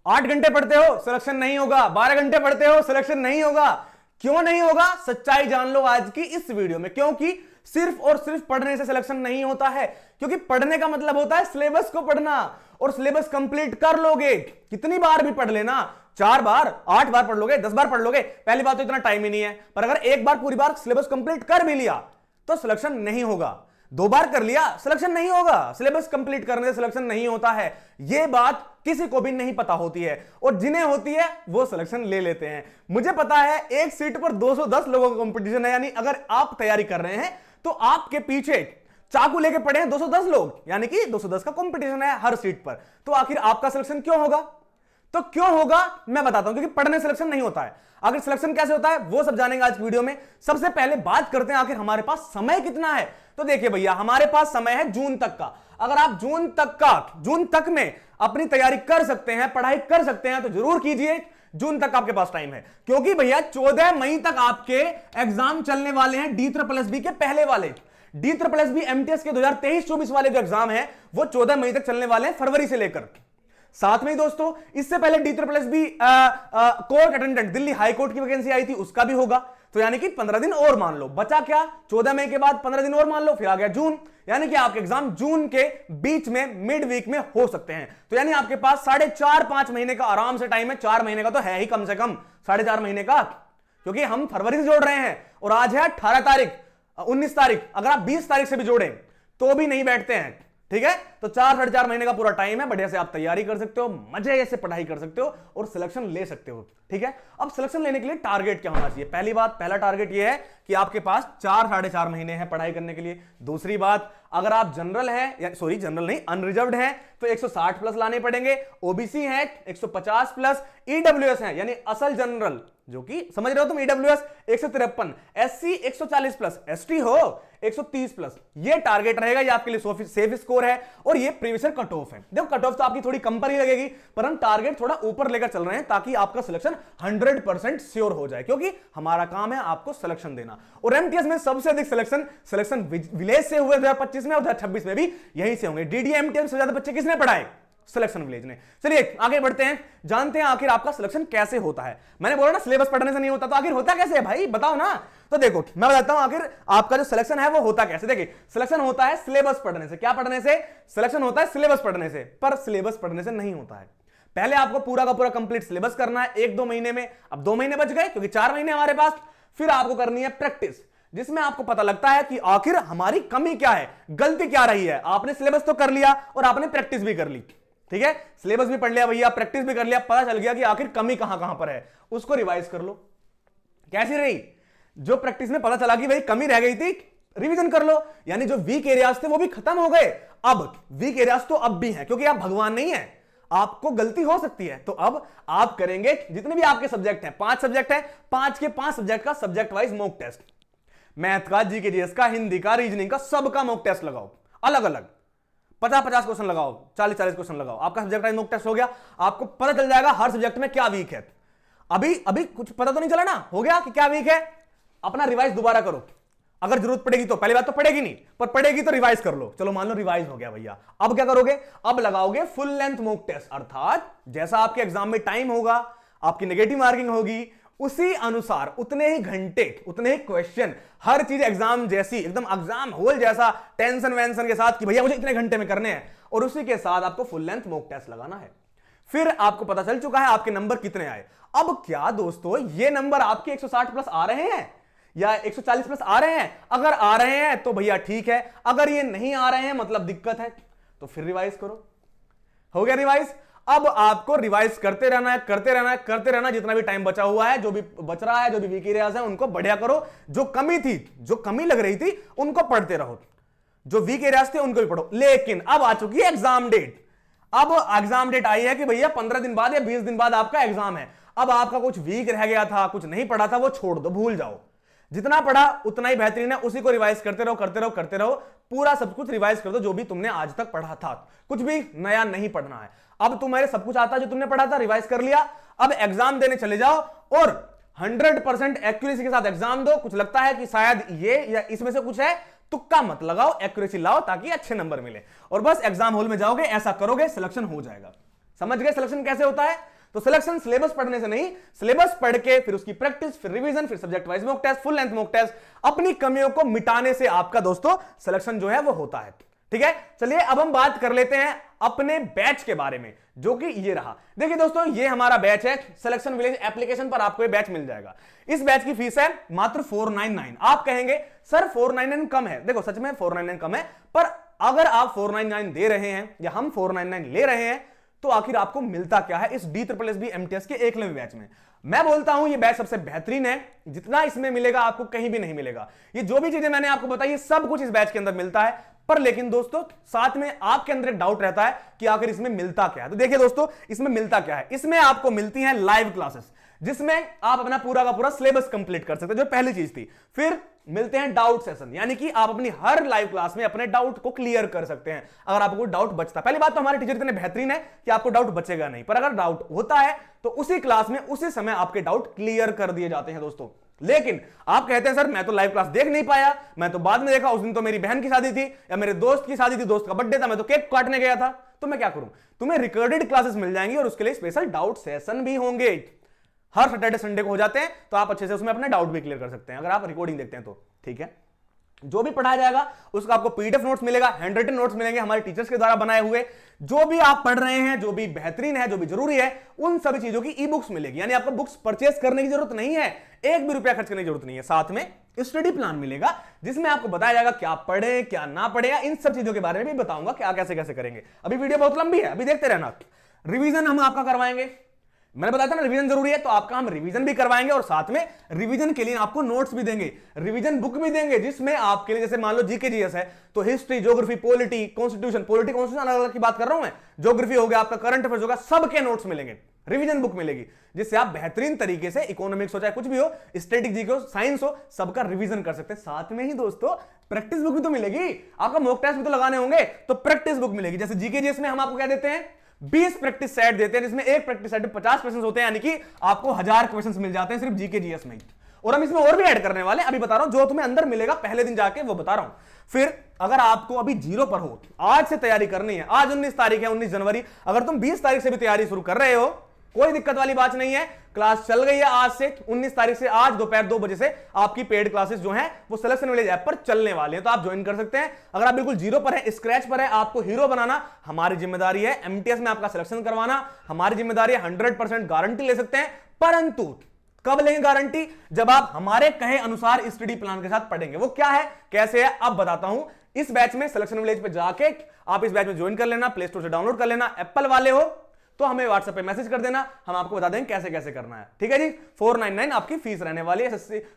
8 घंटे पढ़ते हो सिलेक्शन नहीं होगा, 12 घंटे पढ़ते हो सिलेक्शन नहीं होगा। क्यों नहीं होगा? सच्चाई जान लो आज की इस वीडियो में। क्योंकि सिर्फ और सिर्फ पढ़ने से सिलेक्शन नहीं होता है, क्योंकि पढ़ने का मतलब होता है सिलेबस को पढ़ना, और सिलेबस कंप्लीट कर लोगे, कितनी बार भी पढ़ लेना, 4 बार 8 बार पढ़ लोगे, 10 बार पढ़ लोगे, पहली बात तो इतना टाइम ही नहीं है, पर अगर एक बार पूरी बार सिलेबस कंप्लीट कर भी लिया तो सिलेक्शन नहीं होगा, 2 बार कर लिया सिलेक्शन नहीं होगा। सिलेबस कंप्लीट करने से सिलेक्शन नहीं होता है, यह बात किसी को भी नहीं पता होती है, और जिन्हें होती है वो सिलेक्शन ले लेते हैं। मुझे पता है एक सीट पर 210 लोगों का कंपटीशन है, यानी अगर आप तैयारी कर रहे हैं तो आपके पीछे चाकू लेके पड़े हैं 210 लोग, यानी कि 210 का कंपटीशन है हर सीट पर। तो आखिर आपका सिलेक्शन क्यों होगा? तो क्यों होगा मैं बताता हूं, क्योंकि पढ़ने सिलेक्शन नहीं होता है। आखिर सिलेक्शन कैसे होता है वो सब जानेंगे आज वीडियो में। सबसे पहले बात करते हैं आखिर हमारे पास समय कितना है। तो देखिए भैया, हमारे पास समय है जून तक का। अगर आप जून तक में अपनी तैयारी कर सकते हैं, पढ़ाई कर सकते हैं, तो जरूर कीजिए। जून तक आपके पास टाइम है, क्योंकि भैया 14 मई तक आपके एग्जाम चलने वाले हैं DSSB के पहले वाले। DSSB MTS के 2023-24 वाले जो एग्जाम है वो 14 मई तक चलने वाले हैं, फरवरी से लेकर। साथ में दोस्तों इससे पहले DSSB court attendant Delhi high court की वैकेंसी आई थी, उसका भी होगा। तो यानी कि 15 दिन और मान लो, बचा क्या, 14 मई के बाद 15 दिन और मान लो, फिर आ गया जून। यानी कि आपके एग्जाम जून के बीच में, मिड वीक में हो सकते हैं। तो यानी आपके पास 4.5-5 महीने का आराम से टाइम है। 4 महीने का तो है ही कम से कम, 4.5 महीने का, क्योंकि हम फरवरी से जोड़ रहे हैं और आज है 18 तारीख, 19 तारीख। अगर आप 20 तारीख से भी जोड़ें तो भी नहीं बैठते हैं, ठीक है। तो 4-4.5 महीने का पूरा टाइम है, बढ़िया से आप तैयारी कर सकते हो, मजे से पढ़ाई कर सकते हो और सिलेक्शन ले सकते हो, ठीक है। अब सिलेक्शन लेने के लिए टारगेट क्या होना चाहिए? पहली बात, पहला टारगेट यह है कि आपके पास 4-4.5 महीने हैं पढ़ाई करने के लिए। दूसरी बात, अगर आप जनरल हैं, या सॉरी जनरल नहीं, अनरिजर्व्ड हैं, तो 160 प्लस लाने पड़ेंगे। ओबीसी है 150 प्लस, ईडब्ल्यूएस है यानी असल जनरल, जो कि समझ रहे हो तुम, ईडब्ल्यूएस 153, एससी 140 प्लस, एसटी हो 130 प्लस। ये टारगेट रहेगा, ये आपके लिए सेफ स्कोर है और ये प्रीवियस ईयर कट ऑफ है। देखो कट ऑफ तो आपकी थोड़ी कम पर ही लगेगी, पर हम टारगेट थोड़ा ऊपर लेकर चल रहे हैं ताकि आपका सिलेक्शन 100% श्योर हो जाए, क्योंकि हमारा काम है आपको सिलेक्शन देना। और एमटीएस में सबसे अधिक सिलेक्शन विलेज से हुए 2025 में और 2026 में भी यहीं से होंगे। डीडीएमटीएस से ज्यादा बच्चे किसने पढ़ाए? सिलेक्शन विलेज ने। चलिए आगे बढ़ते हैं, जानते हैं आखिर आपका सिलेक्शन कैसे होता है। मैंने बोला ना सिलेबस पढ़ने से नहीं होता, तो आखिर होता कैसे है भाई, बताओ ना। तो देखो मैं बताता हूं आखिर आपका जो सिलेक्शन है वो होता कैसे। देखिए सिलेक्शन होता है सिलेबस पढ़ने से। क्या पढ़ने से? सिलेक्शन होता है सिलेबस पढ़ने से, पर सिलेबस पढ़ने से नहीं होता है। पहले आपको पूरा का पूरा कंप्लीट सिलेबस करना है 1-2 महीने में। अब 2 महीने बच गए क्योंकि 4 महीने हमारे पास। फिर आपको करनी है प्रैक्टिस, जिसमें आपको पता लगता है कि आखिर हमारी कमी क्या है, गलती क्या रही है। आपने सिलेबस तो कर लिया और आपने प्रैक्टिस भी कर ली, ठीक है। सिलेबस भी पढ़ लिया भैया, प्रैक्टिस भी कर लिया, पता चल गया कि आखिर कमी कहां कहां पर है, उसको रिवाइज कर लो। कैसी रही? जो प्रैक्टिस में पता चला कि भाई कमी रह गई थी, रिवीजन कर लो। यानी जो वीक एरियाज थे वो भी खत्म हो गए। अब वीक एरियाज तो अब भी हैं, क्योंकि आप भगवान नहीं है, आपको गलती हो सकती है। तो अब आप करेंगे जितने भी आपके सब्जेक्ट हैं, 5 सब्जेक्ट हैं, 5 के 5 सब्जेक्ट का subject wise mock test, math का, जीके जीएस का, हिंदी का, रीजनिंग का, सबका मॉक टेस्ट लगाओ। अलग अलग 50-50 क्वेश्चन लगाओ, 40-40 क्वेश्चन लगाओ। आपका सब्जेक्ट वाइज मॉक टेस्ट हो गया, आपको पता चल जाएगा हर सब्जेक्ट में क्या वीक है। अभी कुछ पता तो नहीं चला ना, हो गया कि क्या वीक है। अपना रिवाइज दोबारा करो, अगर जरूरत पड़ेगी तो। पहली बात तो पड़ेगी नहीं, पर पड़ेगी तो रिवाइज कर लो। चलो मान लो रिवाइज हो गया भैया, अब क्या करोगे? अब लगाओगे फुल लेंथ मॉक टेस्ट, अर्थात जैसा आपके एग्जाम में टाइम होगा, आपकी नेगेटिव मार्किंग होगी, उसी अनुसार उतने ही घंटे, उतने ही क्वेश्चन, हर चीज एग्जाम जैसी, एकदम एग्जाम हॉल जैसा टेंशन वेंशन के साथ कि भैया मुझे इतने घंटे में करने हैं, और उसी के साथ आपको फुल लेंथ मॉक टेस्ट लगाना है। फिर आपको पता चल चुका है आपके नंबर कितने आए। अब क्या दोस्तों, ये नंबर आपके 160 प्लस आ रहे हैं या 140 प्लस आ रहे हैं? अगर आ रहे हैं तो भैया ठीक है, अगर ये नहीं आ रहे हैं मतलब दिक्कत है, तो फिर रिवाइज करो। हो गया रिवाइज। अब आपको रिवाइज करते रहना है, करते रहना है, करते रहना। जितना भी टाइम बचा हुआ है, जो भी बच रहा है, जो भी वीक एरियाज है, उनको बढ़िया करो। जो कमी थी, जो कमी लग रही थी, उनको पढ़ते रहो। जो वीक एरियाज थे उनको भी पढ़ो। लेकिन अब आ चुकी है एग्जाम डेट। अब एग्जाम डेट आई है कि भैया 15 दिन बाद या 20 दिन बाद आपका एग्जाम है। अब आपका कुछ वीक रह गया था, कुछ नहीं पढ़ा था, वो छोड़ दो, भूल जाओ। जितना पढ़ा उतना ही बेहतरीन है, उसी को रिवाइज करते रहो, करते रहो, करते रहो। पूरा सब कुछ रिवाइज कर दो, जो भी तुमने आज तक पढ़ा था। कुछ भी नया नहीं पढ़ना है। अब तुम्हारे सब कुछ आता है जो तुमने पढ़ा था, रिवाइज कर लिया। अब एग्जाम देने चले जाओ और 100% एक्यूरेसी के साथ एग्जाम दो। कुछ लगता है कि शायद ये या इसमें से कुछ है, तुक्का मत लगाओ, एक्यूरेसी लाओ ताकि अच्छे नंबर मिले। और बस एग्जाम हॉल में जाओगे, ऐसा करोगे, सिलेक्शन हो जाएगा। समझ गए सिलेक्शन कैसे होता है? तो सिलेक्शन सिलेबस पढ़ने से नहीं, सिलेबस पढ़ के फिर उसकी प्रैक्टिस, फिर रिवीजन, फिर subject wise mock test, full length mock test, अपनी कमियों को मिटाने से आपका दोस्तों सिलेक्शन जो है वो होता है। ठीक है, चलिए अब हम बात कर लेते हैं अपने बैच के बारे में, जो कि ये रहा। देखिए दोस्तों, ये हमारा बैच है, सिलेक्शन विलेज एप्लीकेशन पर आपको ये बैच मिल जाएगा। इस बैच की फीस है मात्र 499। आप कहेंगे सर 499 कम है। देखो सच में 499 कम है, पर अगर आप 499 दे रहे हैं या हम 499 ले रहे हैं तो आखिर आपको मिलता क्या है इस DSSB MTS के एकलव्य बैच में। मैं बोलता हूं ये बैच सबसे बेहतरीन है, जितना इसमें मिलेगा आपको कहीं भी नहीं मिलेगा। ये जो भी चीजें मैंने आपको बताई, ये सब कुछ इस बैच के अंदर मिलता है। पर लेकिन दोस्तों साथ में आपके अंदर एक डाउट रहता है कि आखिर इसमें मिलता क्या है। तो देखिए दोस्तों, इसमें मिलता क्या है, इसमें आपको मिलती हैं लाइव क्लासेस, जिसमें आप अपना पूरा का पूरा सिलेबस कंप्लीट कर सकते हैं, जो पहली चीज थी। फिर मिलते हैं डाउट सेशन, यानी कि आप अपनी हर लाइव क्लास में अपने डाउट को क्लियर कर सकते हैं अगर आपको कोई डाउट बचता है। पहली बात तो हमारे टीचर इतने बेहतरीन है कि आपको डाउट बचेगा नहीं, पर अगर डाउट होता है तो उसी क्लास में उसी समय आपके डाउट क्लियर कर दिए जाते हैं दोस्तों। लेकिन आप कहते हैं सर मैं तो लाइव क्लास देख नहीं पाया, मैं तो बाद में देखा, उस दिन तो मेरी बहन की शादी थी या मेरे दोस्त की शादी थी, दोस्त का बर्थडे था, मैं तो केक काटने गया था, तो मैं क्या करूं। तुम्हें रिकॉर्डेड क्लासेस मिल जाएंगी और उसके लिए स्पेशल डाउट सेशन भी होंगे। हर सैटरडे संडे को हो जाते हैं, तो आप अच्छे से उसमें अपने डाउट भी क्लियर कर सकते हैं अगर आप रिकॉर्डिंग देखते हैं तो। ठीक है, जो भी पढ़ाया जाएगा उसका आपको PDF नोट्स मिलेगा, हैंड रिटन नोट्स मिलेंगे हमारे टीचर्स के द्वारा बनाए हुए। जो भी आप पढ़ रहे हैं, जो भी बेहतरीन है, जो भी जरूरी है, उन सभी चीजों की ई बुक्स मिलेगी। यानी आपको बुक्स परचेस करने की जरूरत नहीं है, एक भी रुपया खर्च करने की जरूरत नहीं है। साथ में स्टडी प्लान मिलेगा जिसमें आपको बताया जाएगा क्या पढ़े क्या ना पढ़े, या इन सब चीजों के बारे में भी बताऊंगा क्या कैसे कैसे करेंगे। अभी वीडियो बहुत लंबी है, अभी देखते रहना। रिवीजन हम आपका करवाएंगे, मैंने बताया था ना रिवीजन जरूरी है, तो आपका हम रिवीजन भी करवाएंगे और साथ में रिवीजन के लिए आपको नोट्स भी देंगे, रिवीजन बुक भी देंगे, जिसमें आपके लिए जैसे मान लो जीके जीएस है तो history, geography, polity, constitution, polity constitution अलग अलग की बात कर रहा हूं मैं, ज्योग्राफी हो गया आपका, करंट अफेयर्स होगा, सबके नोट्स मिलेंगे, रिवीजन बुक मिलेगी, जिससे आप बेहतरीन तरीके से इकोनॉमिक्स हो चाहे कुछ भी हो, स्टैटिक जीके हो, साइंस हो, सबका रिवीजन कर सकते हैं। साथ में ही दोस्तों प्रैक्टिस बुक भी तो मिलेगी, आपका मॉक टेस्ट भी तो लगाने होंगे, तो प्रैक्टिस बुक मिलेगी। जैसे जीके जीएस में हम आपको क्या देते हैं, 20 प्रैक्टिस सेट देते हैं, जिसमें एक प्रैक्टिस सेट में 50 क्वेश्चन होते हैं, यानी कि आपको 1000 क्वेश्चन मिल जाते हैं सिर्फ जीके जीएस में। और हम इसमें और भी ऐड करने वाले, अभी बता रहा हूं, जो तुम्हें अंदर मिलेगा पहले दिन जाके वो बता रहा हूं। फिर अगर आपको अभी जीरो पर हो, आज से तैयारी करनी है, आज 19 तारीख है, 19 जनवरी, अगर तुम 20 तारीख से भी तैयारी शुरू कर रहे हो, कोई दिक्कत वाली बात नहीं है। क्लास चल गई है आज से, 19 तारीख से आज दोपहर 2 बजे से आपकी पेड क्लासेस जो हैं वो सिलेक्शन विलेज ऐप पर चलने वाले हैं, तो आप ज्वाइन कर सकते हैं। अगर आप बिल्कुल जीरो पर है, स्क्रैच पर है, आपको हीरो बनाना हमारी जिम्मेदारी है, एमटीएस में आपका सिलेक्शन करवाना हमारी जिम्मेदारी है, 100% गारंटी ले सकते हैं। परंतु कब लेंगे गारंटी, जब आप हमारे कहे अनुसार स्टडी प्लान के साथ पढ़ेंगे। वो क्या है, कैसे है, अब बताता हूं। इस बैच में सिलेक्शन विलेज पे जाके आप इस बैच में ज्वाइन कर लेना, प्ले स्टोर से डाउनलोड कर लेना। एप्पल वाले हो तो हमें व्हाट्सएप पे मैसेज कर देना, हम आपको बता देंगे कैसे कैसे करना है। ठीक है जी, 499 आपकी फीस रहने वाली है,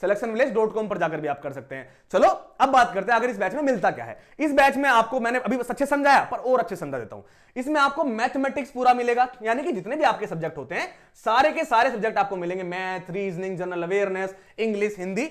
selectionvillage.com पर जाकर भी आप कर सकते हैं। चलो अब बात करते हैं आगे इस बैच में मिलता क्या है। इस बैच में आपको मैंने अभी अच्छे समझाया, पर और अच्छे समझा देता हूं। इसमें आपको मैथमेटिक्स पूरा मिलेगा, यानी कि जितने भी आपके सब्जेक्ट होते हैं सारे के सारे सब्जेक्ट आपको मिलेंगे। Math, reasoning, general awareness, English, Hindi,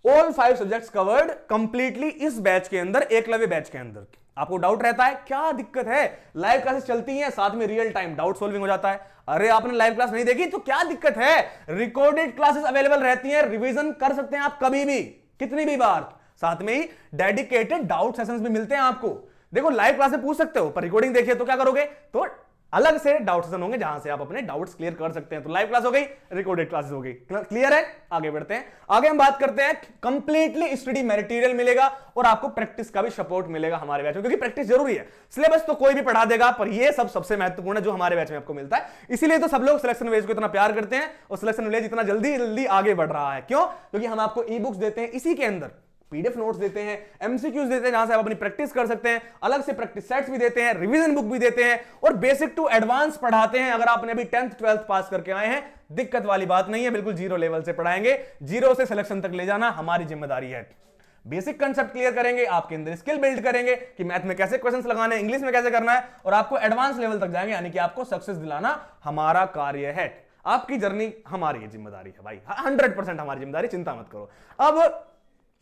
all 5 subjects covered completely इस बैच के अंदर, एकलव्य बैच के अंदर। आपको डाउट रहता है क्या दिक्कत है, लाइव क्लासेस चलती हैं, साथ में रियल टाइम डाउट सॉल्विंग हो जाता है। अरे आपने लाइव क्लास नहीं देखी तो क्या दिक्कत है, रिकॉर्डेड क्लासेस अवेलेबल रहती हैं, रिवीजन कर सकते हैं आप कभी भी, कितनी भी बार। साथ में ही डेडिकेटेड डाउट सेशंस भी मिलते हैं आपको। देखो लाइव क्लास में पूछ सकते हो, पर रिकॉर्डिंग देखिए तो क्या करोगे, तो अलग से डाउट सेशन होंगे जहां से आप अपने डाउट्स क्लियर कर सकते हैं। तो लाइव क्लास हो गई, रिकॉर्डेड क्लासेस हो गई, क्लियर है। आगे बढ़ते हैं, आगे हम बात करते हैं, कंप्लीटली स्टडी मटेरियल मिलेगा और आपको प्रैक्टिस का भी सपोर्ट मिलेगा हमारे बैच में, क्योंकि प्रैक्टिस जरूरी है। सिलेबस तो कोई भी पढ़ा देगा, पर ये सब सबसे महत्वपूर्ण है जो हमारे बैच में आपको मिलता है। इसीलिए तो सब लोग सिलेक्शन विलेज को इतना प्यार करते हैं और सिलेक्शन विलेज इतना जल्दी जल्दी आगे बढ़ रहा है। क्यों, क्योंकि हम आपको ई बुक्स देते हैं, इसी के अंदर पीडीएफ नोट्स देते हैं, एमसीक्यूज देते हैं जहां से आप अपनी प्रैक्टिस कर सकते हैं, अलग से प्रैक्टिस सेट्स भी देते हैं, रिवीजन बुक भी देते हैं और बेसिक टू एडवांस पढ़ाते हैं। अगर आपने अभी 10th 12th पास करके आए हैं, दिक्कत वाली बात नहीं है, बिल्कुल जीरो लेवल से पढ़ाएंगे, जीरो से सिलेक्शन तक ले जाना हमारी जिम्मेदारी है। बेसिक कंसेप्ट क्लियर करेंगे, आपके अंदर स्किल बिल्ड करेंगे कि मैथ में कैसे क्वेश्चंस लगाने हैं, इंग्लिश में कैसे करना है, और आपको एडवांस लेवल तक जाएंगे, यानी कि आपको सक्सेस दिलाना हमारा कार्य है। आपकी जर्नी हमारी जिम्मेदारी है भाई, 100% हमारी जिम्मेदारी, चिंता मत करो। अब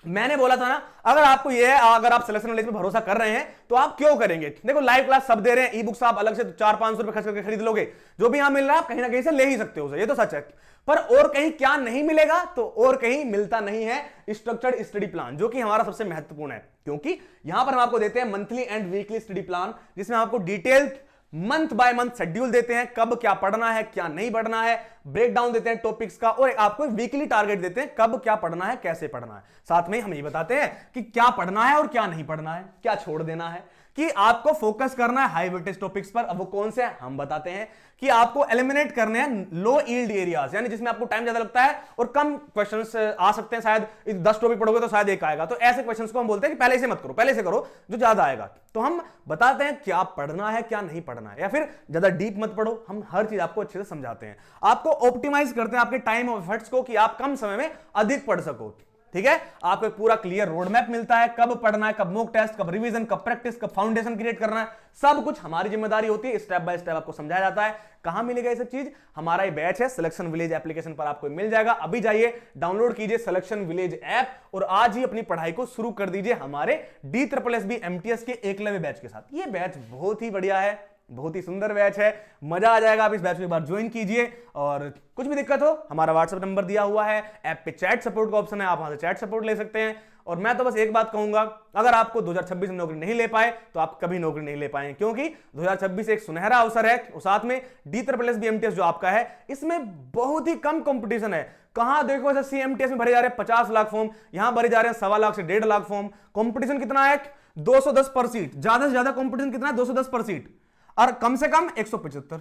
मैंने बोला था ना, अगर आपको ये है, अगर आप सिलेक्शन विलेज पे भरोसा कर रहे हैं तो आप क्यों करेंगे। देखो लाइव क्लास सब दे रहे हैं, ई बुक्स आप अलग से 400-500 रुपए खर्च करके खरीद लोगे, जो भी यहां मिल रहा है आप कहीं ना कहीं से ले ही सकते हो, ये तो सच है। पर और कहीं क्या नहीं मिलेगा, तो और कहीं मिलता नहीं है स्ट्रक्चर्ड स्टडी प्लान, जो कि हमारा सबसे महत्वपूर्ण है। क्योंकि यहां पर हम आपको देते हैं monthly and weekly study plan, जिसमें आपको detailed month by month schedule देते हैं, कब क्या पढ़ना है क्या नहीं पढ़ना है, ब्रेक डाउन देते हैं टॉपिक्स का, और आपको वीकली टारगेट देते हैं कब क्या पढ़ना है कैसे पढ़ना है। साथ में हम ये बताते हैं कि क्या पढ़ना है और क्या नहीं पढ़ना है, क्या छोड़ देना है, कि आपको फोकस करना है हाई वेटेज टॉपिक्स पर। अब वो कौन से हैं हम बताते हैं, कि आपको एलिमिनेट करने हैं लो यील्ड एरियाज, यानी जिसमें आपको टाइम ज्यादा लगता है और कम क्वेश्चंस आ सकते हैं। शायद 10 टॉपिक पढ़ोगे तो शायद एक आएगा, तो ऐसे क्वेश्चंस को हम बोलते हैं कि पहले से मत करो, पहले से करो जो ज्यादा आएगा। तो हम बताते हैं क्या पढ़ना है क्या नहीं पढ़ना है, या फिर ज्यादा डीप मत पढ़ो, हम हर चीज आपको अच्छे से समझाते हैं। आपको ऑप्टिमाइज करते हैं आपके टाइम और एफर्ट्स को, कि आप कम समय में अधिक पढ़ सको। ठीक है, आपको एक पूरा क्लियर रोड मैप मिलता है, कब पढ़ना है, कब मॉक टेस्ट, कब रिवीजन, कब प्रैक्टिस, कब फाउंडेशन क्रिएट करना है, सब कुछ हमारी जिम्मेदारी होती है। स्टेप बाय स्टेप आपको समझाया जाता है। कहां मिलेगा ये सब चीज, हमारा ये बैच है सिलेक्शन विलेज एप्लीकेशन पर आपको मिल जाएगा। अभी जाइए डाउनलोड कीजिए सिलेक्शन विलेज ऐप और आज ही अपनी पढ़ाई को शुरू कर दीजिए हमारे DSSB MTS के एकलव्य बैच के साथ। ये बैच बहुत ही बढ़िया है, बहुत ही सुंदर बैच है, मजा आ जाएगा। आप इस बैच को एक बार ज्वाइन कीजिए, और कुछ भी दिक्कत हो हमारा व्हाट्सएप नंबर दिया हुआ है, ऐप पे चैट सपोर्ट का ऑप्शन है, आप वहां से चैट सपोर्ट ले सकते हैं। और मैं तो बस एक बात कहूंगा, अगर आपको 2026 में नौकरी नहीं ले पाए तो आप कभी नौकरी नहीं ले पाएंगे, क्योंकि 2026 एक सुनहरा अवसर है। और साथ में DSSB MTS जो आपका है, इसमें बहुत ही कम कंपटीशन है। कहां देखो SSC MTS में भरे जा रहे हैं 50 लाख फॉर्म, यहां भरे जा रहे हैं 1.25 लाख से 1.5 लाख फॉर्म। कंपटीशन कितना है, 210 पर सीट, ज्यादा से ज्यादा कंपटीशन कितना है, 210 पर सीट, और कम से कम 175।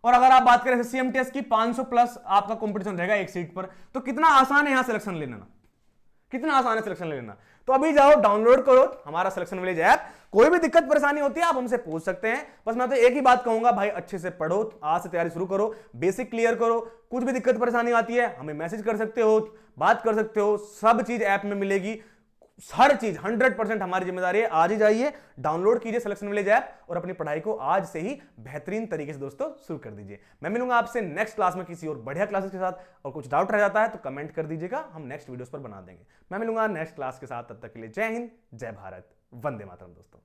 और अगर आप बात करें SSC MTS की, 500 प्लस आपका कंपटीशन रहेगा एक सीट पर। तो कितना आसान है यहां सिलेक्शन लेना, कितना आसान है सिलेक्शन लेना। तो अभी जाओ डाउनलोड करो हमारा सिलेक्शन विलेज ऐप। कोई भी दिक्कत परेशानी होती है आप हमसे पूछ सकते हैं। बस मैं तो एक ही बात कहूंगा, भाई अच्छे से पढ़ो, आज से तैयारी शुरू करो, बेसिक क्लियर करो। कुछ भी दिक्कत परेशानी आती है हमें मैसेज कर सकते हो, बात कर सकते हो, सब चीज ऐप में मिलेगी, हर चीज 100% हमारी जिम्मेदारी है। आज ही जाइए डाउनलोड कीजिए सिलेक्शन विलेज ऐप और अपनी पढ़ाई को आज से ही बेहतरीन तरीके से दोस्तों शुरू कर दीजिए। मैं मिलूंगा आपसे नेक्स्ट क्लास में किसी और बढ़िया क्लासेस के साथ, और कुछ डाउट रह जाता है तो कमेंट कर दीजिएगा, हम नेक्स्ट वीडियोस पर बना देंगे। मैं मिलूंगा नेक्स्ट क्लास के साथ, तब तक के लिए जय हिंद, जय भारत, वंदे मातरम दोस्तों।